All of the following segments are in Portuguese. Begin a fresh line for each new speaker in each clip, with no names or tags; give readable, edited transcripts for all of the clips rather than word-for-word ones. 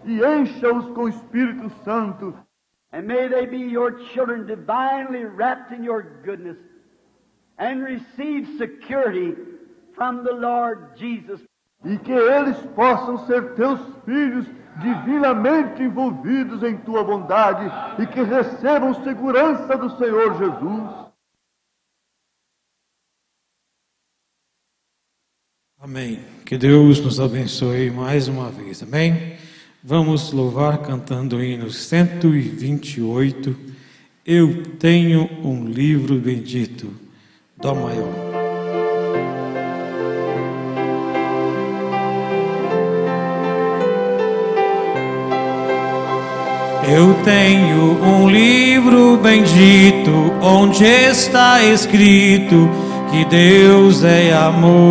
e encha-os com o Espírito Santo.
And may they be your children divinely wrapped in your goodness and receive security from the Lord Jesus.
E que eles possam ser teus filhos divinamente envolvidos em tua bondade e que recebam segurança do Senhor Jesus.
Amém. Que Deus nos abençoe mais uma vez. Amém. Vamos louvar cantando o hino 128. Eu tenho um livro bendito. Dó maior. Eu tenho um livro bendito, onde está escrito que Deus é amor.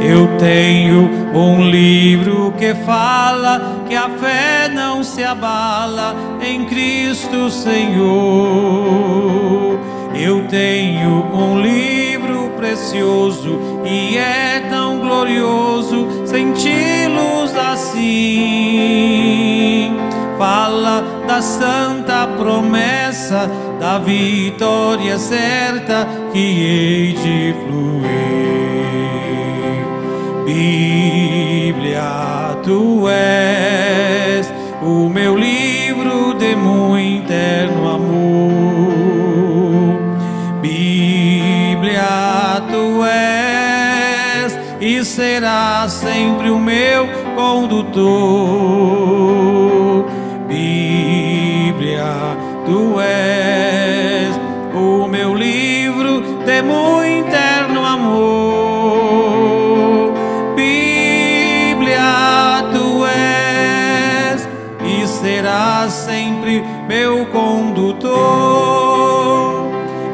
Eu tenho um livro que fala que a fé não se abala em Cristo Senhor. Eu tenho um livro precioso e é tão glorioso senti-los assim. Fala da santa promessa, da vitória certa que hei de fluir. Bíblia, tu és o meu livro de muito eterno amor. Bíblia, tu és e serás sempre o meu condutor. Bíblia, tu és o meu livro de muito eterno amor. Bíblia, tu és e serás sempre meu condutor.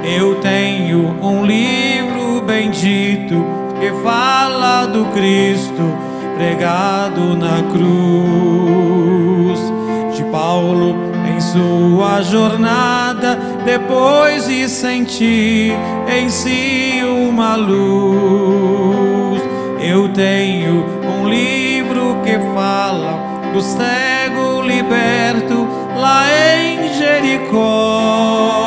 Eu tenho um livro bendito que fala do Cristo pregado na cruz. De Paulo em sua jornada, depois de sentir em si uma luz. Eu tenho um livro que fala do cego liberto lá em Jericó.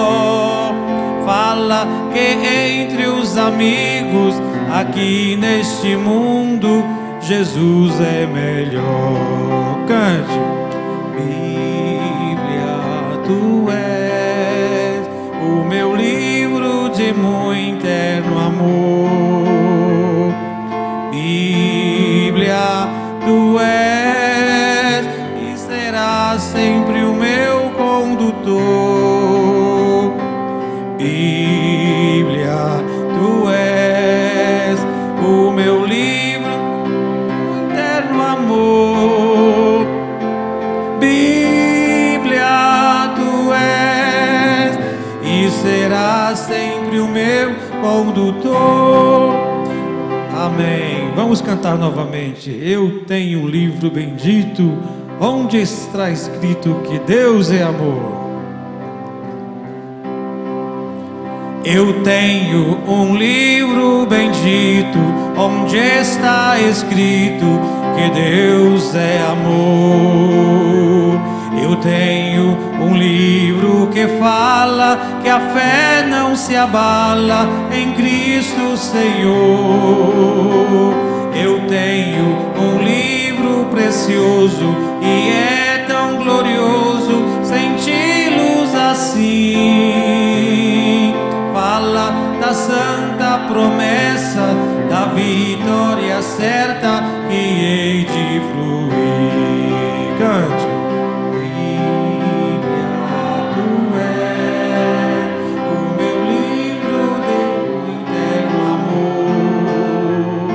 Fala que entre os amigos aqui neste mundo Jesus é melhor. Cante. Bíblia, tu és o meu livro de muito eterno amor. Bíblia, tu és e serás sempre o meu condutor. Bíblia, tu és o meu livro de eterno amor. Bíblia, tu és e serás sempre o meu condutor. Amém. Vamos cantar novamente. Eu tenho um livro bendito, onde está escrito que Deus é amor. Eu tenho um livro bendito, onde está escrito que Deus é amor. Eu tenho um livro que fala que a fé não se abala em Cristo Senhor. Eu tenho um livro precioso e é tão glorioso senti-los assim. Fala da santa promessa, da vitória certa que hei de fluir. Cante. Bíblia, tu és o meu livro de muito eterno amor.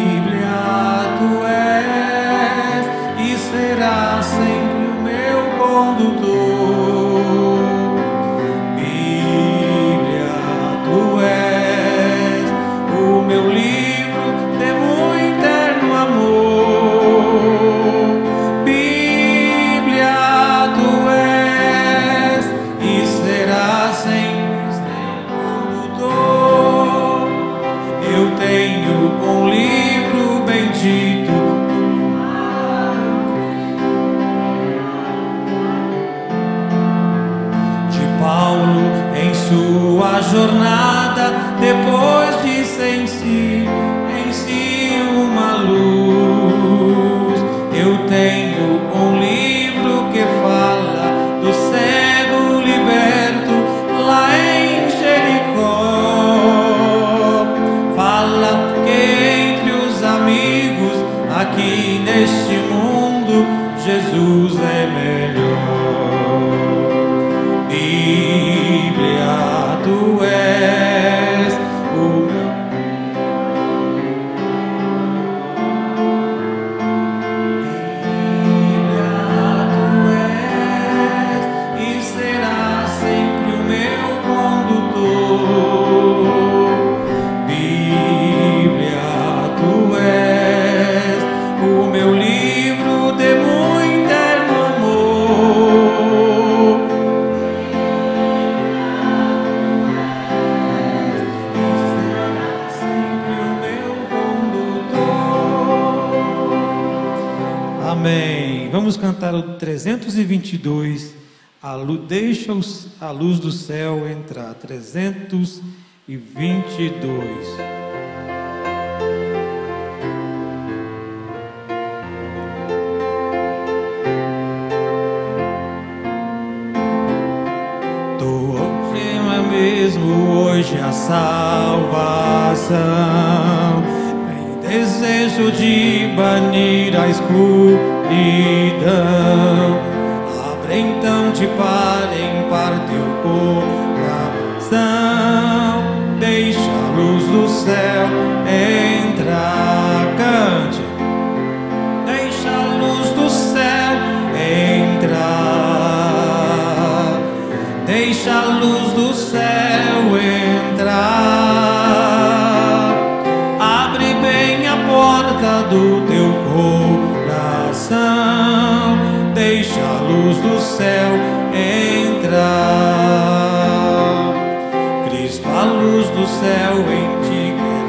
Bíblia, tu és e serás sempre o meu condutor. Bíblia, tu és o meu livro de jornada, depois disso em si uma luz. Eu tenho um livro que fala do cego liberto lá em Jericó. Fala que entre os amigos aqui neste mundo Jesus é melhor. Bíblia, tu és o meu. Vamos cantar o 322, deixa a luz do céu entrar, 322. Mesmo hoje a salvação, em desejo de banir a escuridão, abre então de par em par teu coração, deixa a luz do céu entrar, cante, deixa a luz do céu entrar, deixa a luz do céu entrar, abre bem a porta do teu coração, deixa a luz do céu entrar. Cristo, a luz do céu em ti quer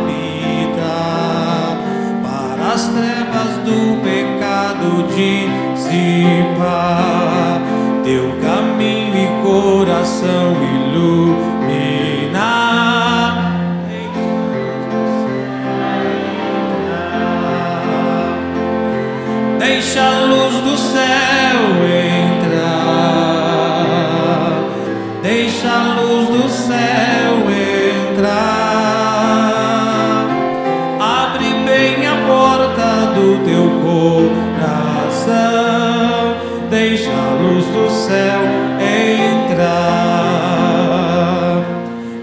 habitar, para as trevas do pecado dissipar, teu caminho e coração iluminar. Deixa a luz do céu entrar, deixa a luz do céu entrar, abre bem a porta do teu coração, deixa a luz do céu entrar.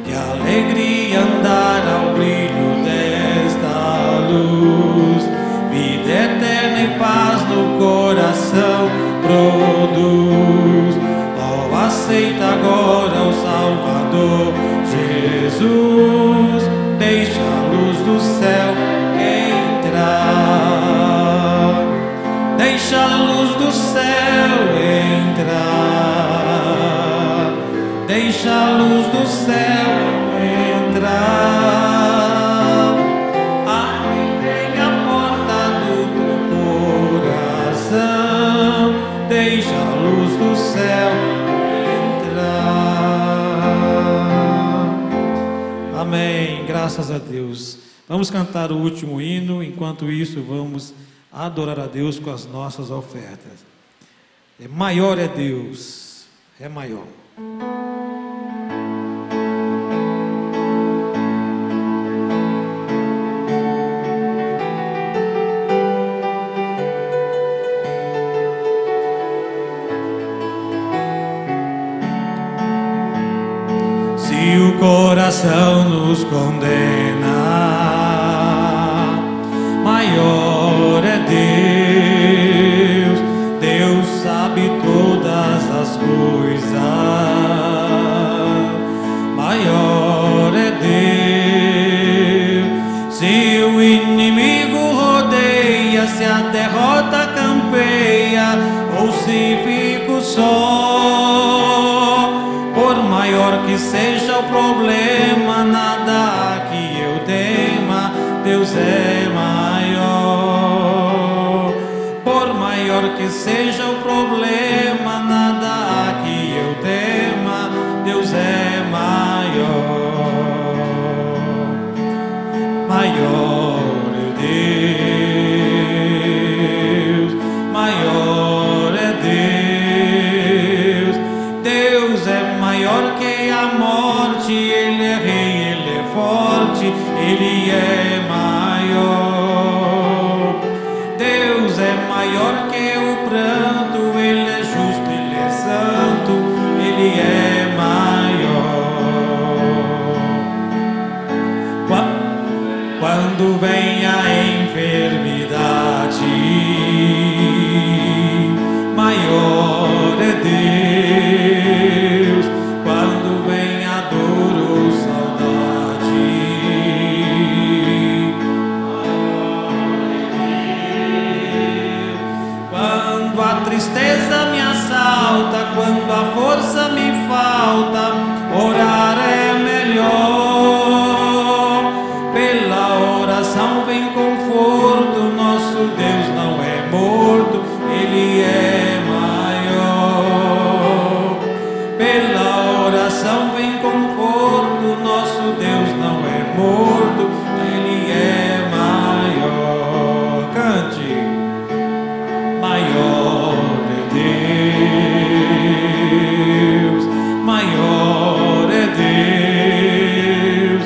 Que alegria andar ao brilho desta luz, vida eterna e paz no coração produz. Oh, aceita agora o Salvador Jesus, deixa a luz do céu entrar, deixa a luz do céu entrar, deixa a luz do céu entrar, abre bem a porta do teu coração, deixa a luz do céu entrar. Amém, graças a Deus. Vamos cantar o último hino, enquanto isso vamos adorar a Deus com as nossas ofertas. Maior é Deus, é maior. Se o coração nos condena, maior é Deus, Deus sabe todas as coisas, maior é Deus. Se o inimigo rodeia, se a derrota campeia, ou se fico só, por maior que seja o problema, nada que eu tema, Deus é maior. Por maior que seja o problema, nada que eu tema, Deus é maior. tristeza me assalta, quando a força me falta, orar é melhor. Pela oração vem conforto, nosso Deus não é morto, Ele é maior. Pela oração vem conforto, nosso Deus não é morto, Ele é maior. Cante. Maior é Deus, maior é Deus.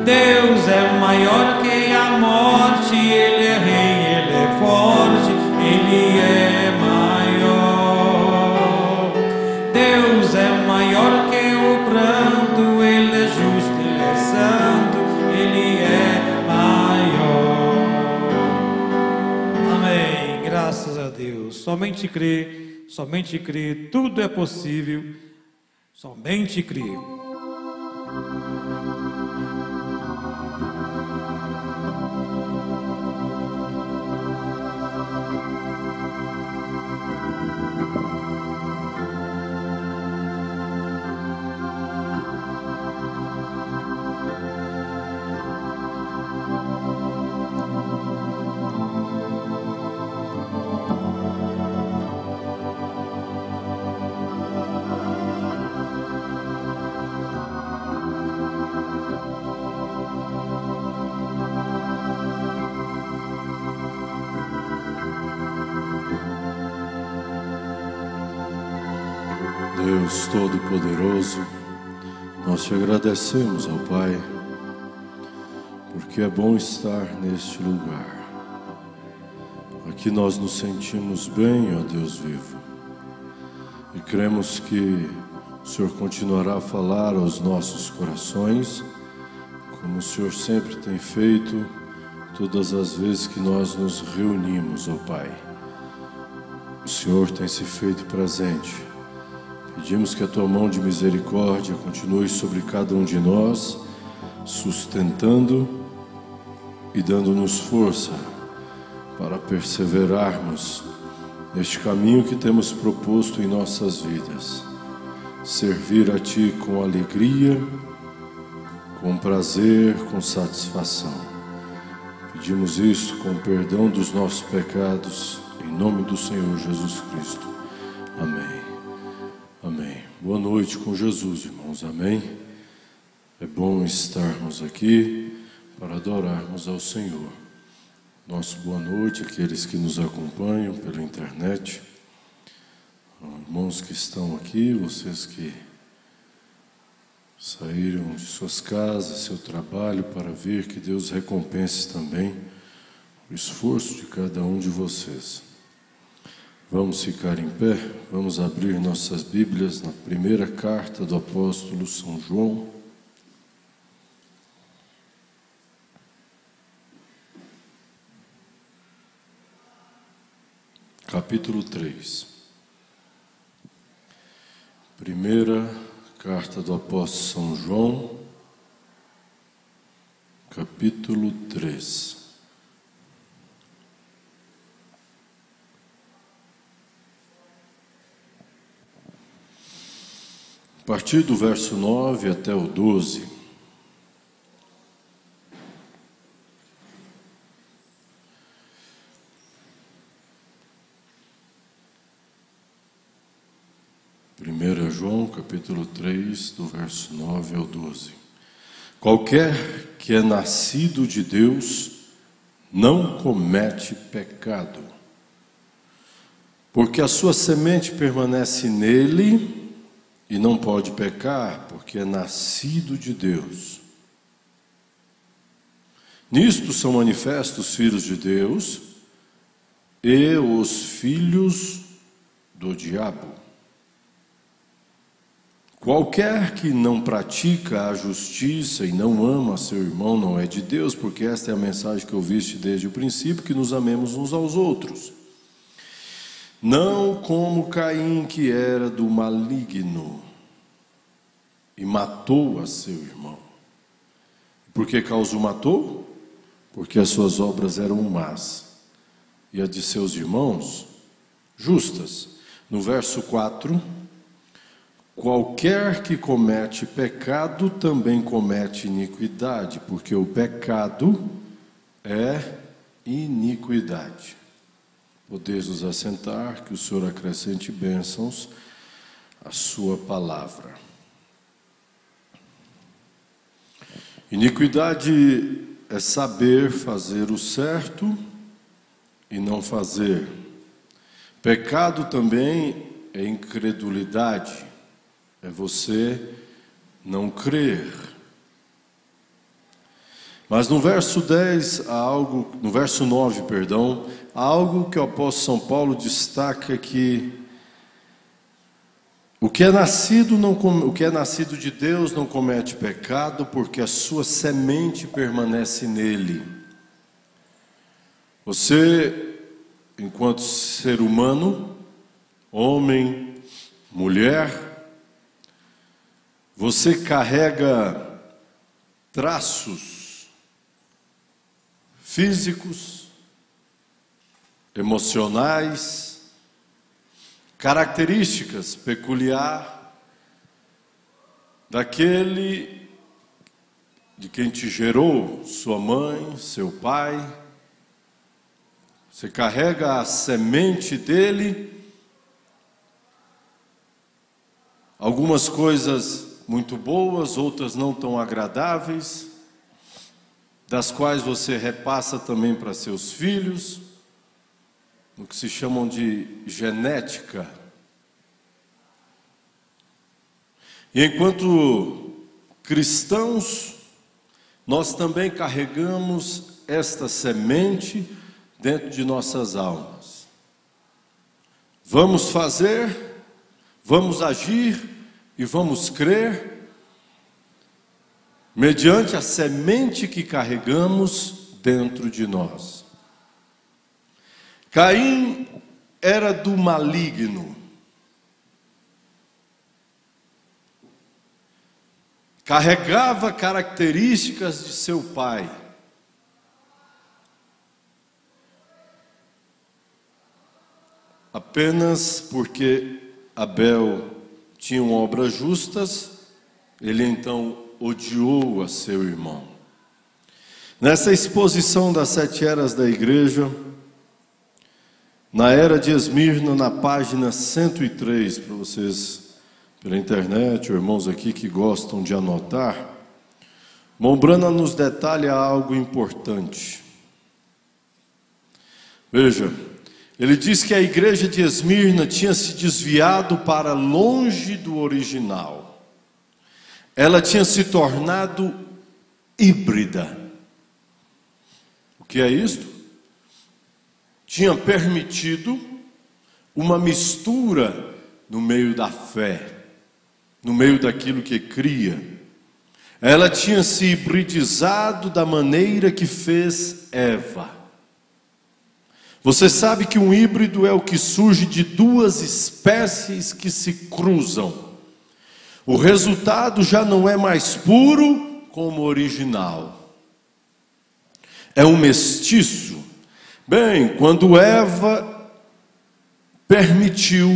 Deus é maior que a morte, Ele é rei, Ele é forte, Ele é maior. Deus é maior que o pranto, Ele é justo, Ele é santo, Ele é maior. Amém. Graças a Deus. Somente crê, tudo é possível. Somente crê.
Deus Todo-Poderoso, nós te agradecemos, ó Pai, porque é bom estar neste lugar. Aqui nós nos sentimos bem, ó Deus vivo, e cremos que o Senhor continuará a falar aos nossos corações, como o Senhor sempre tem feito todas as vezes que nós nos reunimos, ó Pai. O Senhor tem se feito presente. Pedimos que a Tua mão de misericórdia continue sobre cada um de nós, sustentando e dando-nos força para perseverarmos neste caminho que temos proposto em nossas vidas. Servir a Ti com alegria, com prazer, com satisfação. Pedimos isto com perdão dos nossos pecados, em nome do Senhor Jesus Cristo. Amém. Amém. Boa noite com Jesus, irmãos. Amém. É bom estarmos aqui para adorarmos ao Senhor. Nosso boa noite àqueles que nos acompanham pela internet, irmãos que estão aqui, vocês que saíram de suas casas, seu trabalho para vir, que Deus recompense também o esforço de cada um de vocês. Vamos ficar em pé, vamos abrir nossas Bíblias na primeira carta do apóstolo São João. Capítulo 3. Primeira carta do apóstolo São João, capítulo 3. A partir do verso 9 até o 12, João, capítulo 3, do verso 9 ao 12. Qualquer que é nascido de Deus não comete pecado, porque a sua semente permanece nele e não pode pecar, porque é nascido de Deus. Nisto são manifestos os filhos de Deus e os filhos do diabo. Qualquer que não pratica a justiça e não ama seu irmão não é de Deus, porque esta é a mensagem que ouviste desde o princípio, que nos amemos uns aos outros. Não como Caim, que era do maligno e matou a seu irmão. Por que causa o matou? Porque as suas obras eram más e a de seus irmãos justas. No verso 4, qualquer que comete pecado também comete iniquidade, porque o pecado é iniquidade. Podeis nos assentar, que o Senhor acrescente bênçãos à sua palavra. Iniquidade é saber fazer o certo e não fazer. Pecado também é incredulidade, é você não crer. Mas no verso 10 há algo, no verso 9, perdão, há algo que o apóstolo São Paulo destaca, que o que é nascido de Deus não comete pecado, porque a sua semente permanece nele. Você, enquanto ser humano, homem, mulher, você carrega traços físicos, emocionais, características peculiares daquele de quem te gerou, sua mãe, seu pai. Você carrega a semente dele, algumas coisas muito boas, outras não tão agradáveis, das quais você repassa também para seus filhos, no que se chamam de genética. E enquanto cristãos, nós também carregamos esta semente dentro de nossas almas. Vamos fazer, vamos agir e vamos crer mediante a semente que carregamos dentro de nós. Caim era do maligno. Carregava características de seu pai. Apenas porque Abel tinha obras justas, ele então odiou a seu irmão. Nessa exposição das 7 eras da igreja, na era de Esmirna, na página 103, para vocês pela internet, ou irmãos aqui que gostam de anotar, Mombrana nos detalha algo importante. Veja, ele diz que a igreja de Esmirna tinha se desviado para longe do original. Ela tinha se tornado híbrida. O que é isto? Tinha permitido uma mistura no meio da fé, no meio daquilo que cria. Ela tinha se hibridizado da maneira que fez Eva. Você sabe que um híbrido é o que surge de 2 espécies que se cruzam. O resultado já não é mais puro como o original. É um mestiço. Bem, quando Eva permitiu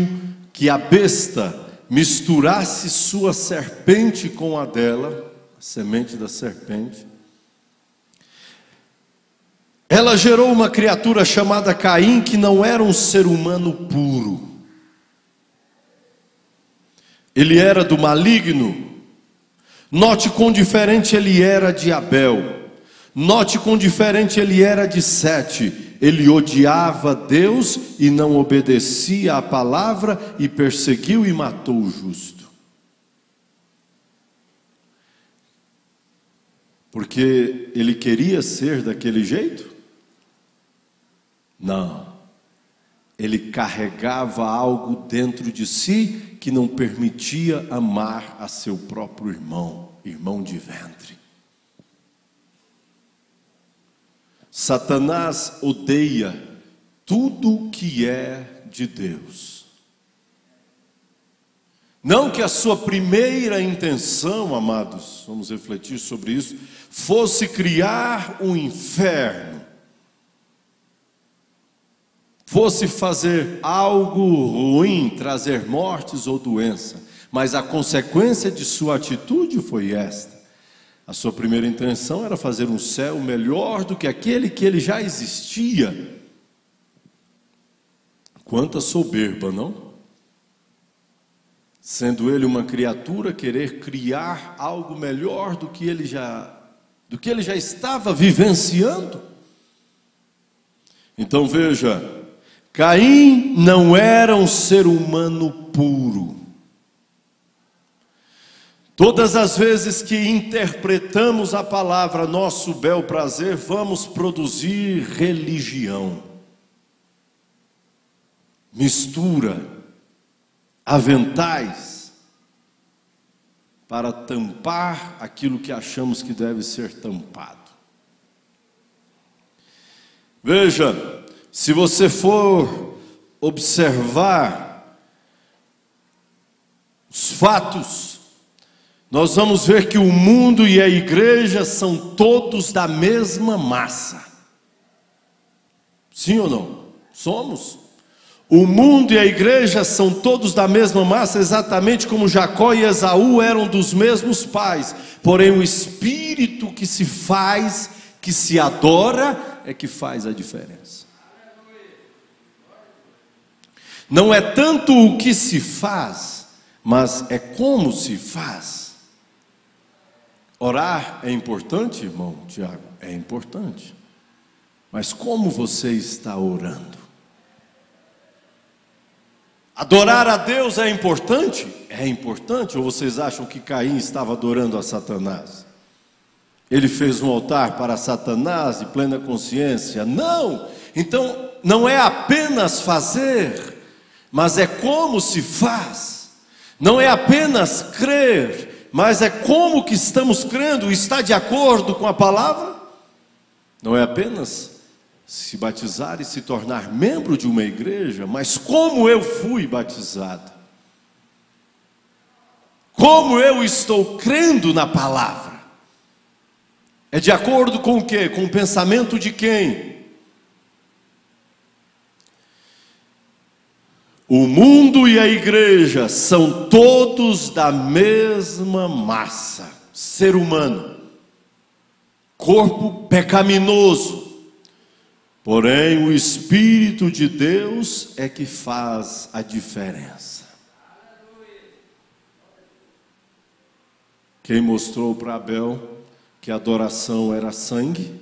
que a besta misturasse sua serpente com a dela, a semente da serpente, ela gerou uma criatura chamada Caim, que não era um ser humano puro. Ele era do maligno. Note quão diferente ele era de Abel. Note quão diferente ele era de Sete. Ele odiava Deus e não obedecia à palavra, e perseguiu e matou o justo. Porque ele queria ser daquele jeito? Não, ele carregava algo dentro de si que não permitia amar a seu próprio irmão, irmão de ventre. Satanás odeia tudo que é de Deus. Não que a sua primeira intenção, amados, vamos refletir sobre isso, fosse criar um inferno, fosse fazer algo ruim, trazer mortes ou doença, mas a consequência de sua atitude foi esta. A sua primeira intenção era fazer um céu melhor do que aquele que ele já existia. Quanta soberba, não? Sendo ele uma criatura, querer criar algo melhor do que ele já estava vivenciando. Então veja, Caim não era um ser humano puro. Todas as vezes que interpretamos a palavra nosso bel prazer, vamos produzir religião, mistura, aventais, para tampar aquilo que achamos que deve ser tampado. Veja, se você for observar os fatos, nós vamos ver que o mundo e a igreja são todos da mesma massa. Sim ou não? Somos. O mundo e a igreja são todos da mesma massa, exatamente como Jacó e Esaú eram dos mesmos pais. Porém, o espírito que se faz, que se adora, é que faz a diferença. Não é tanto o que se faz, mas é como se faz. Orar é importante, irmão Tiago? É importante. Mas como você está orando? Adorar a Deus é importante? É importante. Ou vocês acham que Caim estava adorando a Satanás? Ele fez um altar para Satanás de plena consciência? Não! Então, não é apenas fazer, mas é como se faz. Não é apenas crer, mas é como que estamos crendo. Está de acordo com a palavra? Não é apenas se batizar e se tornar membro de uma igreja, mas como eu fui batizado, como eu estou crendo na palavra. É de acordo com o quê? Com o pensamento de quem? O mundo e a igreja são todos da mesma massa, ser humano, corpo pecaminoso. Porém, o Espírito de Deus é que faz a diferença. Quem mostrou para Abel que a adoração era sangue,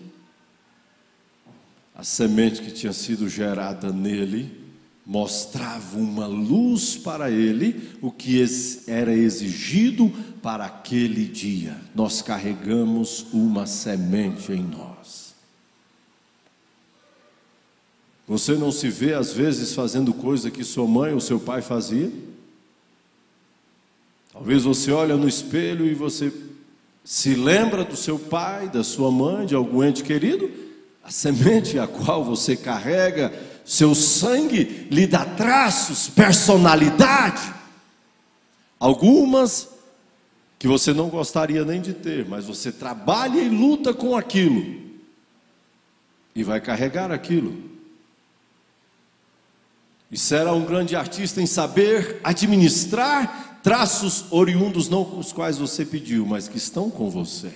a semente que tinha sido gerada nele, mostrava uma luz para ele, o que era exigido para aquele dia. Nós carregamos uma semente em nós. Você não se vê às vezes fazendo coisa que sua mãe ou seu pai fazia? Talvez você olha no espelho e você se lembra do seu pai, da sua mãe, de algum ente querido. A semente a qual você carrega, seu sangue lhe dá traços, personalidade. Algumas que você não gostaria nem de ter, mas você trabalha e luta com aquilo e vai carregar aquilo. E será um grande artista em saber administrar traços oriundos, não os quais você pediu, mas que estão com você.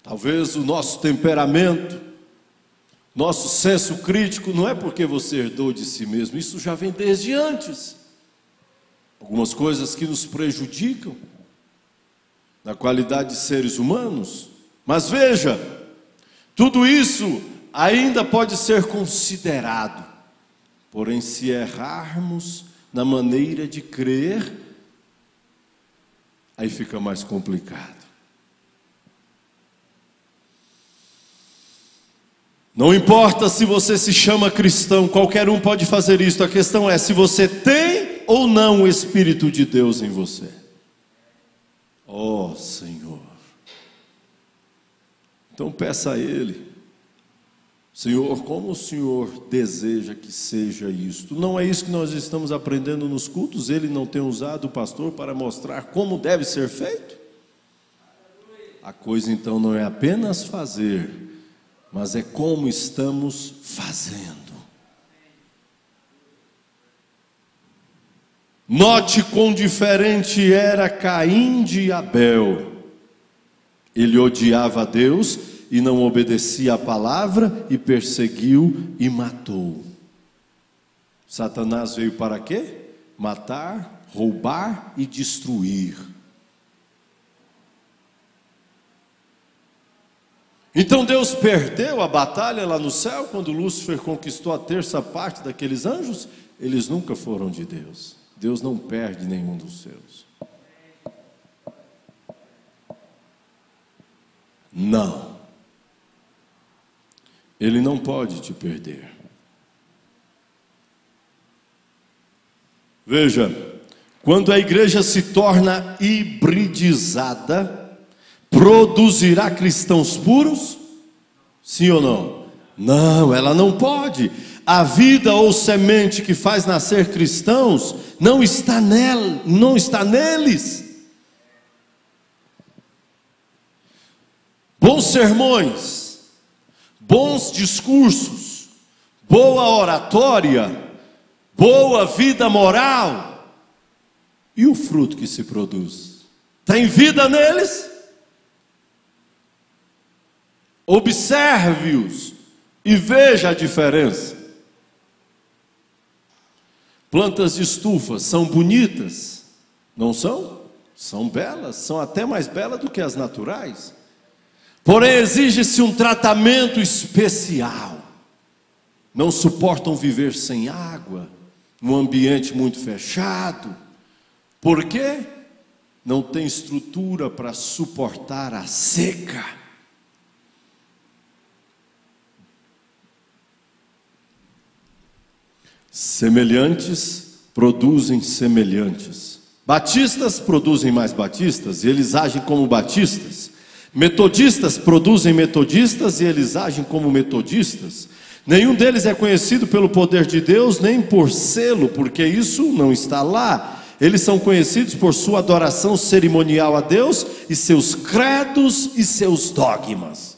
Talvez o nosso temperamento, nosso senso crítico, não é porque você herdou de si mesmo, isso já vem desde antes. Algumas coisas que nos prejudicam na qualidade de seres humanos. Mas veja, tudo isso ainda pode ser considerado. Porém, se errarmos na maneira de crer, aí fica mais complicado. Não importa se você se chama cristão, qualquer um pode fazer isso. A questão é se você tem ou não o Espírito de Deus em você. Oh, Senhor. Então peça a Ele: Senhor, como o Senhor deseja que seja isto? Não é isso que nós estamos aprendendo nos cultos? Ele não tem usado o pastor para mostrar como deve ser feito? A coisa então não é apenas fazer, mas é como estamos fazendo. Note quão diferente era Caim de Abel. Ele odiava a Deus e não obedecia à palavra, e perseguiu e matou. Satanás veio para quê? Matar, roubar e destruir. Então Deus perdeu a batalha lá no céu, quando Lúcifer conquistou a terça parte daqueles anjos? Eles nunca foram de Deus. Deus não perde nenhum dos seus. Não. Ele não pode te perder. Veja, quando a igreja se torna hibridizada, produzirá cristãos puros? Sim ou não? Não, ela não pode. A vida ou semente que faz nascer cristãos não está neles. Bons sermões, bons discursos, boa oratória, boa vida moral. E o fruto que se produz? Tem vida neles? Observe-os e veja a diferença. Plantas de estufa são bonitas? Não são? São belas, são até mais belas do que as naturais. Porém, exige-se um tratamento especial. Não suportam viver sem água, num ambiente muito fechado. Por quê? Não tem estrutura para suportar a seca. Semelhantes produzem semelhantes. Batistas produzem mais batistas e eles agem como batistas. Metodistas produzem metodistas e eles agem como metodistas. Nenhum deles é conhecido pelo poder de Deus, nem por selo, porque isso não está lá. Eles são conhecidos por sua adoração cerimonial a Deus e seus credos e seus dogmas.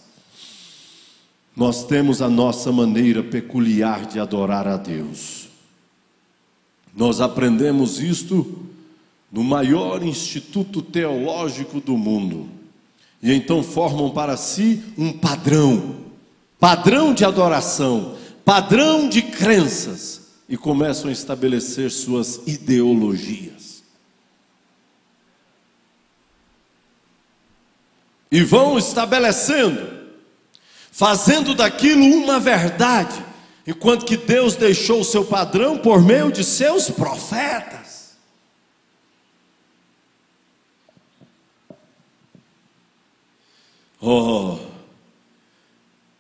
Nós temos a nossa maneira peculiar de adorar a Deus. Nós aprendemos isto no maior instituto teológico do mundo. E então formam para si um padrão de adoração, padrão de crenças, e começam a estabelecer suas ideologias. E vão estabelecendo, fazendo daquilo uma verdade, enquanto que Deus deixou o seu padrão por meio de seus profetas. Oh,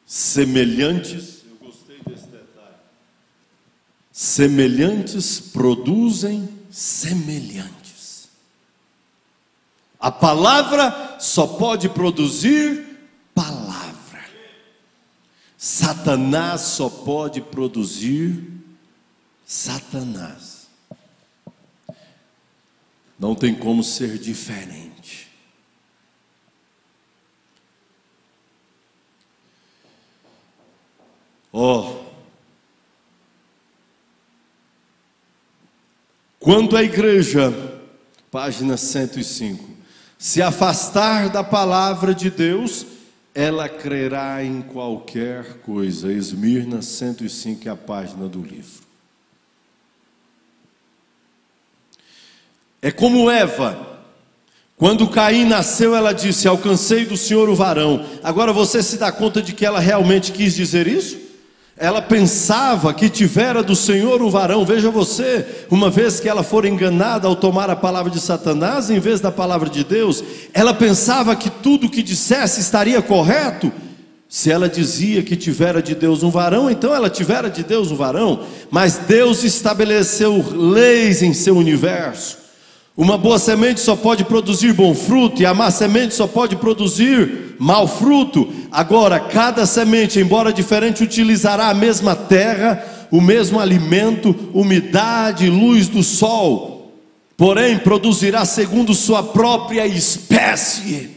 semelhantes, eu gostei desse detalhe. Semelhantes produzem semelhantes. A palavra só pode produzir palavra. Satanás só pode produzir Satanás. Não tem como ser diferente. Quando a igreja, página 105, se afastar da palavra de Deus, ela crerá em qualquer coisa. Esmirna 105 é a página do livro. É como Eva. Quando Caim nasceu, ela disse: alcancei do Senhor o varão. Agora você se dá conta de que ela realmente quis dizer isso? Ela pensava que tivera do Senhor o varão. Veja você, uma vez que ela for enganada ao tomar a palavra de Satanás em vez da palavra de Deus, ela pensava que tudo o que dissesse estaria correto. Se ela dizia que tivera de Deus um varão, então ela tivera de Deus um varão. Mas Deus estabeleceu leis em seu universo. Uma boa semente só pode produzir bom fruto, e a má semente só pode produzir mau fruto. Agora, cada semente, embora diferente, utilizará a mesma terra, o mesmo alimento, umidade, luz do sol. Porém, produzirá segundo sua própria espécie.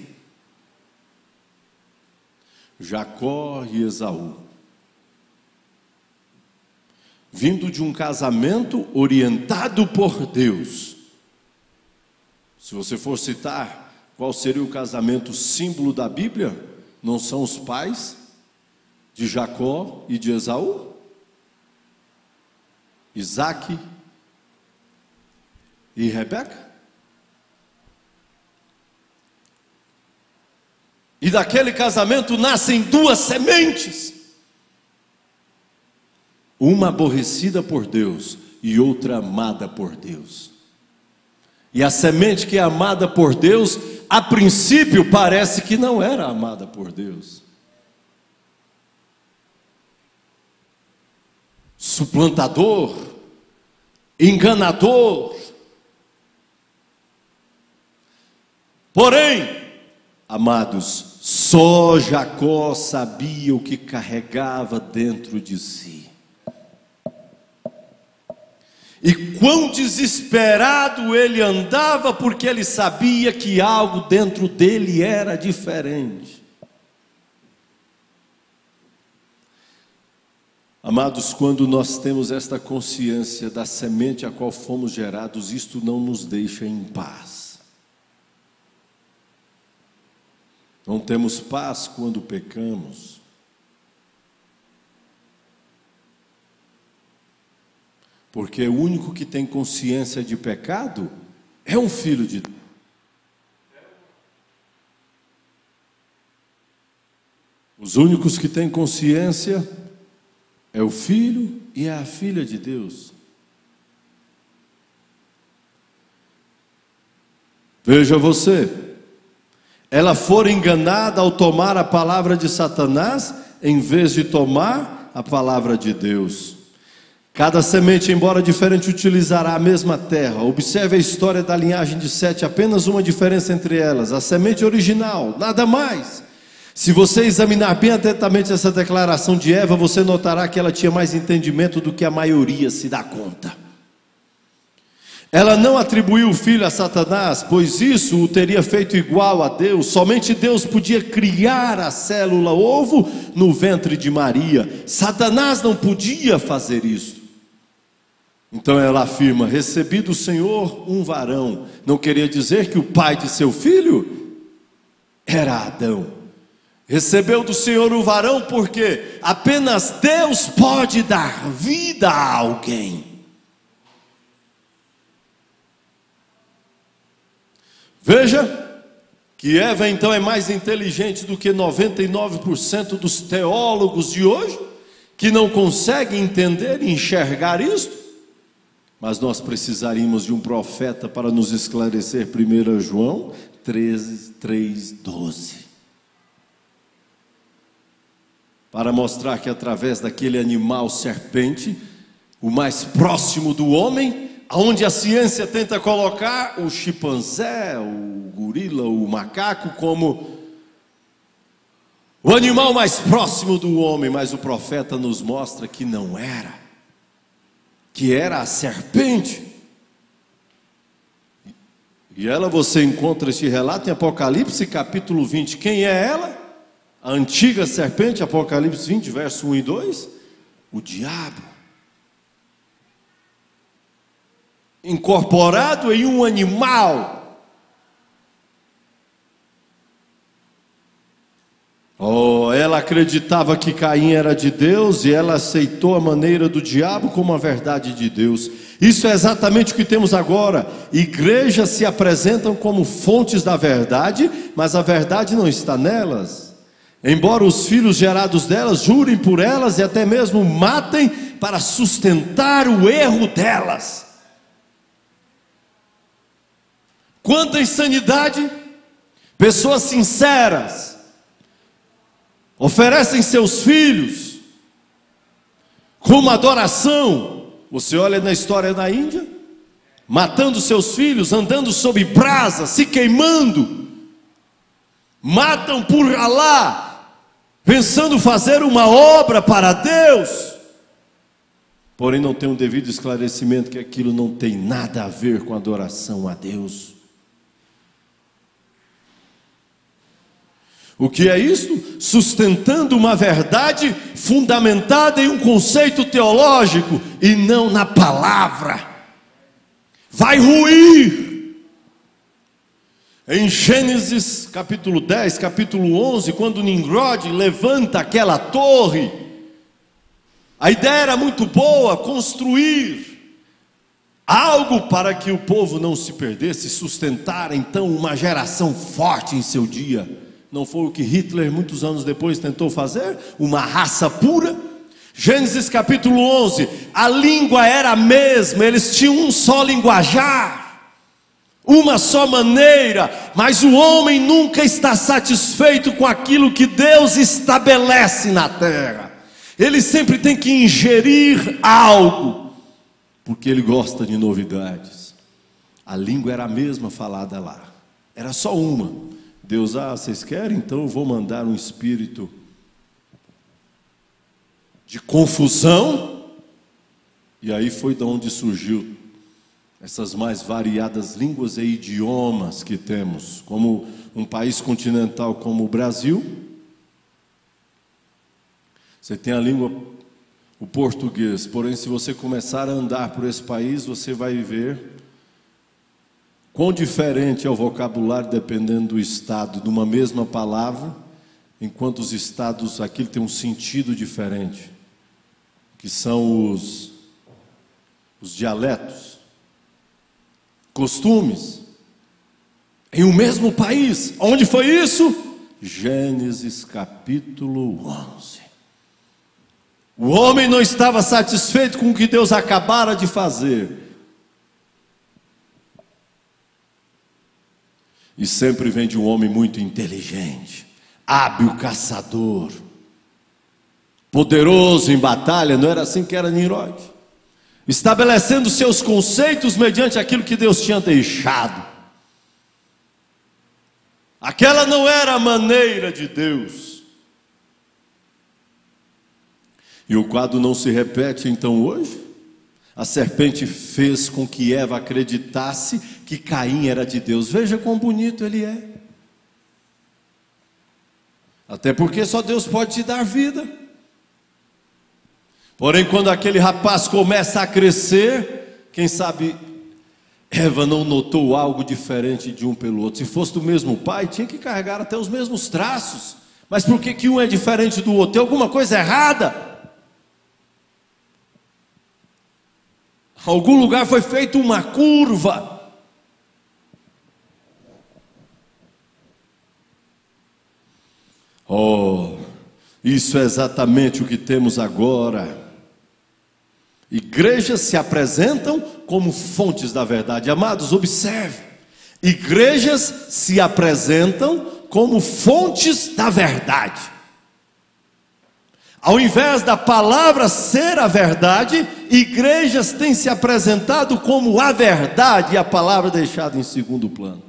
Jacó e Esaú, vindo de um casamento orientado por Deus. Se você for citar qual seria o casamento símbolo da Bíblia, não são os pais de Jacó e de Esaú? Isaque e Rebeca? E daquele casamento nascem duas sementes, uma aborrecida por Deus e outra amada por Deus. E a semente que é amada por Deus, a princípio parece que não era amada por Deus. Suplantador, enganador. Porém, amados, só Jacó sabia o que carregava dentro de si. E quão desesperado ele andava, porque ele sabia que algo dentro dele era diferente. Amados, quando nós temos esta consciência da semente a qual fomos gerados, isto não nos deixa em paz. Não temos paz quando pecamos. Porque o único que tem consciência de pecado é um filho de Deus. Os únicos que têm consciência é o filho e é a filha de Deus. Veja você. Ela for enganada ao tomar a palavra de Satanás, em vez de tomar a palavra de Deus. Cada semente, embora diferente, utilizará a mesma terra. Observe a história da linhagem de Sete, apenas uma diferença entre elas: a semente original, nada mais. Se você examinar bem atentamente essa declaração de Eva, você notará que ela tinha mais entendimento do que a maioria se dá conta. Ela não atribuiu o filho a Satanás, pois isso o teria feito igual a Deus. Somente Deus podia criar a célula ovo no ventre de Maria. Satanás não podia fazer isso. Então ela afirma: recebi do Senhor um varão. Não queria dizer que o pai de seu filho era Adão. Recebeu do Senhor um varão porque apenas Deus pode dar vida a alguém. Veja que Eva então é mais inteligente do que 99% dos teólogos de hoje, que não conseguem entender e enxergar isto. Mas nós precisaríamos de um profeta para nos esclarecer. 1 João 3:12. Para mostrar que através daquele animal serpente, o mais próximo do homem, aonde a ciência tenta colocar o chimpanzé, o gorila, o macaco como o animal mais próximo do homem, mas o profeta nos mostra que não era, que era a serpente. E ela, você encontra este relato em Apocalipse capítulo 20. Quem é ela? A antiga serpente, Apocalipse 20, verso 1 e 2. O diabo, incorporado em um animal. Ela acreditava que Caim era de Deus e ela aceitou a maneira do diabo como a verdade de Deus. Isso é exatamente o que temos agora. Igrejas se apresentam como fontes da verdade, mas a verdade não está nelas. Embora os filhos gerados delas jurem por elas e até mesmo matem para sustentar o erro delas. Quanta insanidade! Pessoas sinceras oferecem seus filhos como adoração. Você olha na história da Índia, matando seus filhos, andando sob brasa, se queimando. Matam por Alá, pensando fazer uma obra para Deus. Porém não tem um devido esclarecimento que aquilo não tem nada a ver com adoração a Deus. O que é isso? Sustentando uma verdade fundamentada em um conceito teológico e não na palavra. Vai ruir. Em Gênesis capítulo 10, capítulo 11, quando Nimrod levanta aquela torre, a ideia era muito boa, construir algo para que o povo não se perdesse, sustentar então uma geração forte em seu dia. Não foi o que Hitler muitos anos depois tentou fazer? Uma raça pura? Gênesis capítulo 11, a língua era a mesma, eles tinham um só linguajar, uma só maneira, mas o homem nunca está satisfeito com aquilo que Deus estabelece na terra. Ele sempre tem que ingerir algo, porque ele gosta de novidades. A língua era a mesma falada lá, era só uma. Deus, vocês querem? Então eu vou mandar um espírito de confusão. E aí foi de onde surgiu essas mais variadas línguas e idiomas que temos. Como um país continental como o Brasil, você tem a língua, o português. Porém, se você começar a andar por esse país, você vai ver quão diferente é o vocabulário dependendo do estado, de uma mesma palavra, enquanto os estados, aquilo tem um sentido diferente, que são os dialetos, costumes, em um mesmo país. Onde foi isso? Gênesis capítulo 11. O homem não estava satisfeito com o que Deus acabara de fazer. E sempre vem de um homem muito inteligente, hábil caçador, poderoso em batalha. Não era assim que era Nimrod? Estabelecendo seus conceitos mediante aquilo que Deus tinha deixado. Aquela não era a maneira de Deus. E o quadro não se repete então hoje? A serpente fez com que Eva acreditasse que Caim era de Deus. Veja quão bonito ele é. Até porque só Deus pode te dar vida. Porém, quando aquele rapaz começa a crescer, quem sabe Eva não notou algo diferente de um pelo outro. Se fosse do mesmo pai, tinha que carregar até os mesmos traços. Mas por que um é diferente do outro? Tem alguma coisa errada? Algum lugar foi feita uma curva. Oh, isso é exatamente o que temos agora. Igrejas se apresentam como fontes da verdade. Amados, observe. Igrejas se apresentam como fontes da verdade. Ao invés da palavra ser a verdade, igrejas têm se apresentado como a verdade e a palavra deixada em segundo plano.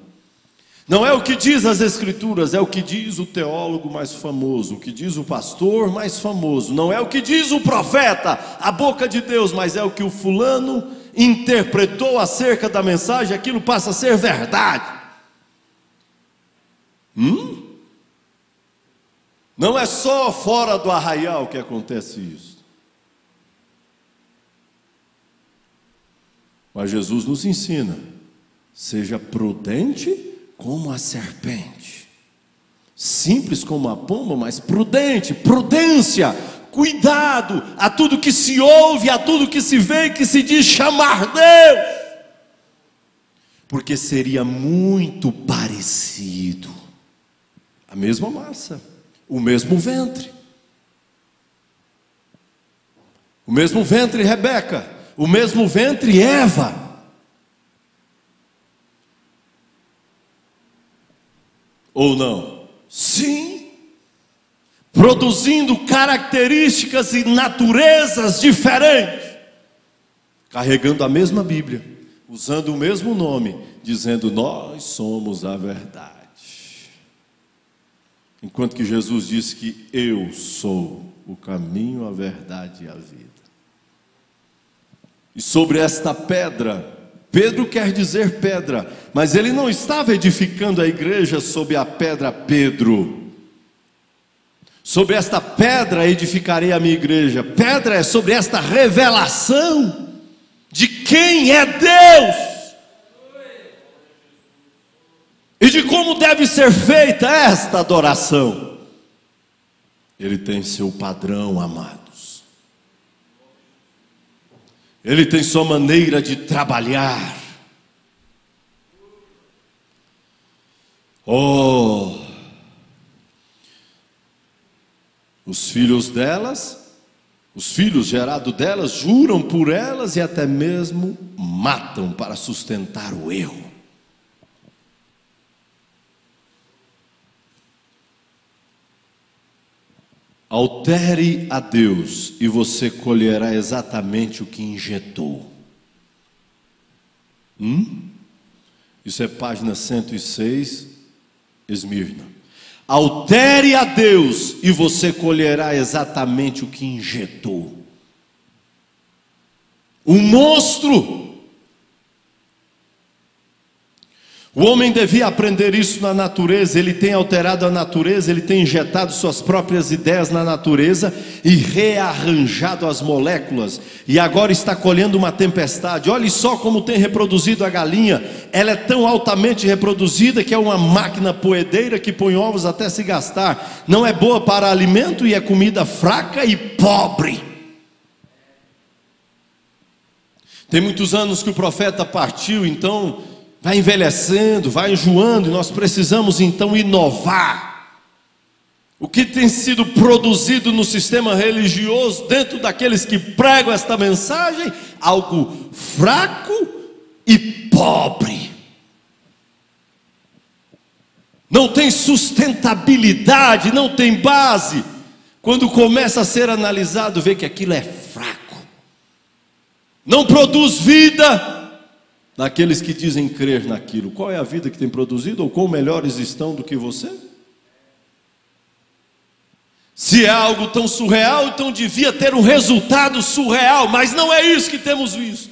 Não é o que diz as Escrituras, é o que diz o teólogo mais famoso, o que diz o pastor mais famoso. Não é o que diz o profeta, a boca de Deus, mas é o que o fulano interpretou acerca da mensagem, aquilo passa a ser verdade. Não é só fora do arraial que acontece isso. Mas Jesus nos ensina: seja prudente como a serpente, simples como a pomba, mas prudente, prudência, cuidado a tudo que se ouve, a tudo que se vê, que se diz chamar Deus, porque seria muito parecido, a mesma massa, o mesmo ventre Rebeca, o mesmo ventre Eva. Ou não? Sim, produzindo características e naturezas diferentes, carregando a mesma Bíblia, usando o mesmo nome, dizendo: nós somos a verdade. Enquanto que Jesus disse que eu sou o caminho, a verdade e a vida. E sobre esta pedra, Pedro quer dizer pedra, mas ele não estava edificando a igreja sobre a pedra Pedro. Sobre esta pedra edificarei a minha igreja. Pedra é sobre esta revelação de quem é Deus e de como deve ser feita esta adoração. Ele tem seu padrão, amados. Ele tem sua maneira de trabalhar. Oh, os filhos delas, os filhos gerados delas, juram por elas e até mesmo matam para sustentar o erro. Altere a Deus e você colherá exatamente o que injetou. Isso é página 106, Esmirna. Altere a Deus e você colherá exatamente o que injetou. Um monstro. O homem devia aprender isso na natureza. Ele tem alterado a natureza, ele tem injetado suas próprias ideias na natureza e rearranjado as moléculas, e agora está colhendo uma tempestade. Olhe só como tem reproduzido a galinha. Ela é tão altamente reproduzida que é uma máquina poedeira que põe ovos até se gastar. Não é boa para alimento e é comida fraca e pobre. Tem muitos anos que o profeta partiu, então vai envelhecendo, vai enjoando, e nós precisamos então inovar. O que tem sido produzido no sistema religioso, dentro daqueles que pregam esta mensagem? Algo fraco e pobre. Não tem sustentabilidade, não tem base. Quando começa a ser analisado, vê que aquilo é fraco. Não produz vida naqueles que dizem crer naquilo. Qual é a vida que tem produzido? Ou quão melhores estão do que você? Se é algo tão surreal, então devia ter um resultado surreal. Mas não é isso que temos visto.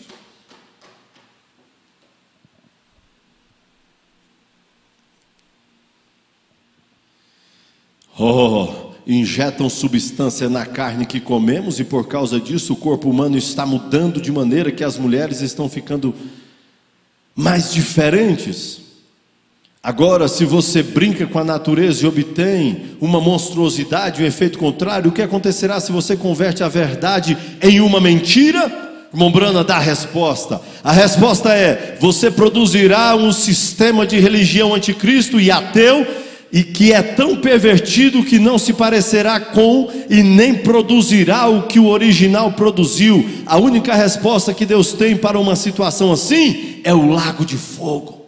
Injetam substância na carne que comemos, e por causa disso o corpo humano está mudando de maneira que as mulheres estão ficando mais diferentes. Agora, se você brinca com a natureza e obtém uma monstruosidade, um efeito contrário, o que acontecerá se você converte a verdade em uma mentira? Irmão Brana dá a resposta. A resposta é: você produzirá um sistema de religião anticristo e ateu, e que é tão pervertido que não se parecerá com e nem produzirá o que o original produziu. A única resposta que Deus tem para uma situação assim é o lago de fogo.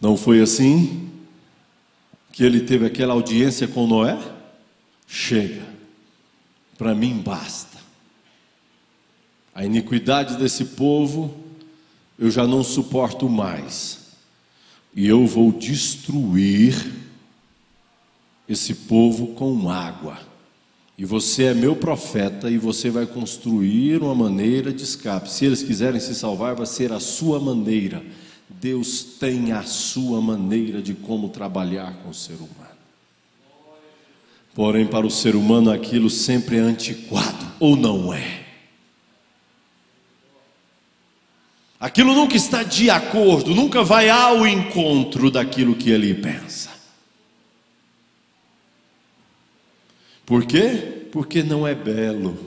Não foi assim que ele teve aquela audiência com Noé? Chega, para mim basta. A iniquidade desse povo eu já não suporto mais, e eu vou destruir esse povo com água. E você é meu profeta, e você vai construir uma maneira de escape. Se eles quiserem se salvar, vai ser a sua maneira. Deus tem a sua maneira de como trabalhar com o ser humano. Porém, para o ser humano aquilo sempre é antiquado, ou não é? Aquilo nunca está de acordo, nunca vai ao encontro daquilo que ele pensa. Por quê? Porque não é belo,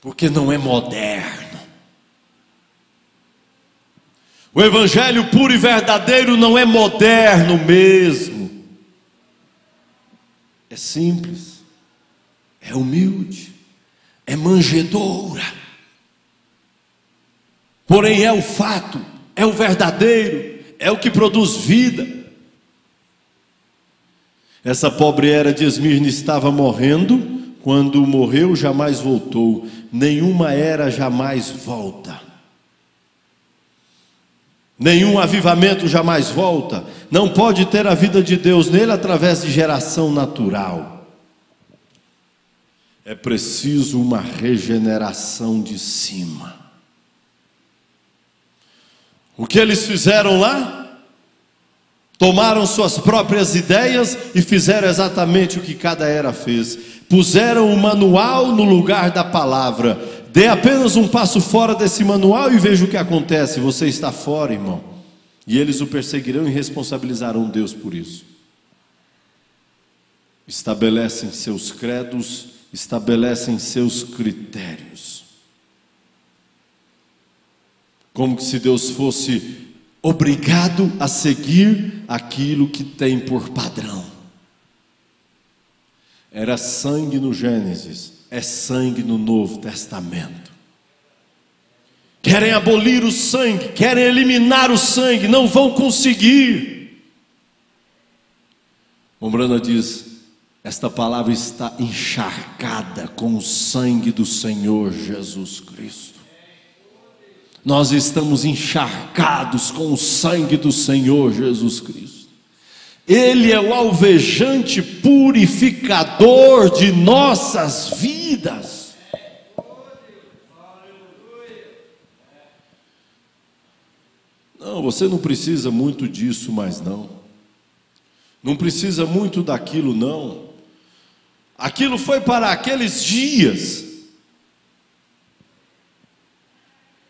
porque não é moderno. O evangelho puro e verdadeiro não é moderno mesmo. É simples, é humilde, é manjedoura. Porém é o fato, é o verdadeiro, é o que produz vida. Essa pobre era de Esmirna estava morrendo. Quando morreu, jamais voltou. Nenhuma era jamais volta. Nenhum avivamento jamais volta. Não pode ter a vida de Deus nele através de geração natural. É preciso uma regeneração de cima. O que eles fizeram lá? Tomaram suas próprias ideias e fizeram exatamente o que cada era fez. Puseram o manual no lugar da palavra. Dê apenas um passo fora desse manual e veja o que acontece. Você está fora, irmão. E eles o perseguirão e responsabilizarão Deus por isso. Estabelecem seus credos, estabelecem seus critérios. Como se Deus fosse obrigado a seguir aquilo que tem por padrão. Era sangue no Gênesis, é sangue no Novo Testamento. Querem abolir o sangue, querem eliminar o sangue, não vão conseguir. Mombrana diz: esta palavra está encharcada com o sangue do Senhor Jesus Cristo. Nós estamos encharcados com o sangue do Senhor Jesus Cristo. Ele é o alvejante purificador de nossas vidas. Não, você não precisa muito disso mais não. Não precisa muito daquilo não. Aquilo foi para aqueles dias.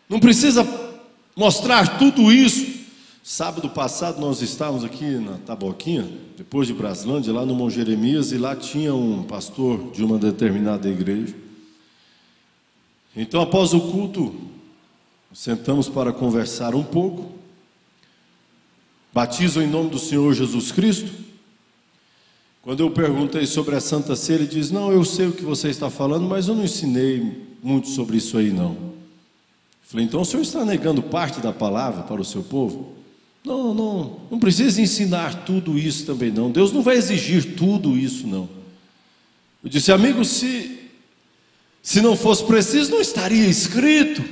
Não precisa mostrar tudo isso. Sábado passado nós estávamos aqui na Taboquinha, depois de Braslândia, lá no Monte Jeremias, e lá tinha um pastor de uma determinada igreja. Então, após o culto, sentamos para conversar um pouco. Batizam em nome do Senhor Jesus Cristo? Quando eu perguntei sobre a Santa Ceia, ele diz: não, eu sei o que você está falando, mas eu não ensinei muito sobre isso aí não. Falei: então o senhor está negando parte da palavra para o seu povo? Não precisa ensinar tudo isso também não. Deus não vai exigir tudo isso não. Eu disse: amigo, se não fosse preciso, não estaria escrito.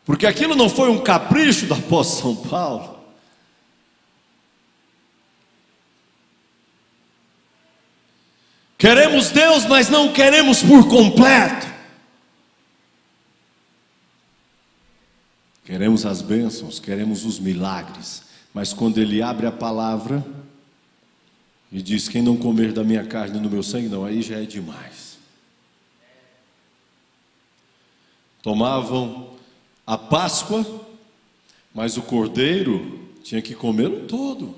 Porque aquilo não foi um capricho do apóstolo São Paulo. Queremos Deus, mas não queremos por completo. Queremos as bênçãos, queremos os milagres, mas quando Ele abre a palavra e diz: quem não comer da minha carne e do meu sangue, não, aí já é demais. Tomavam a Páscoa, mas o cordeiro tinha que comer o todo.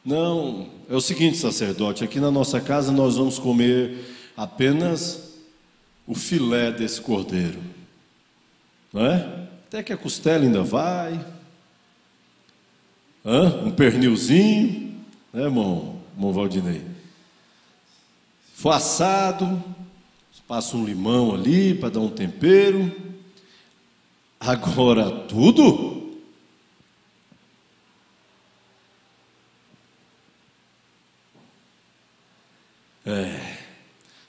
Não, é o seguinte, sacerdote, aqui na nossa casa nós vamos comer apenas o filé desse cordeiro, não é? Até que a costela ainda vai, um pernilzinho, né, irmão Valdinei? Se for assado, passa um limão ali para dar um tempero. Agora tudo?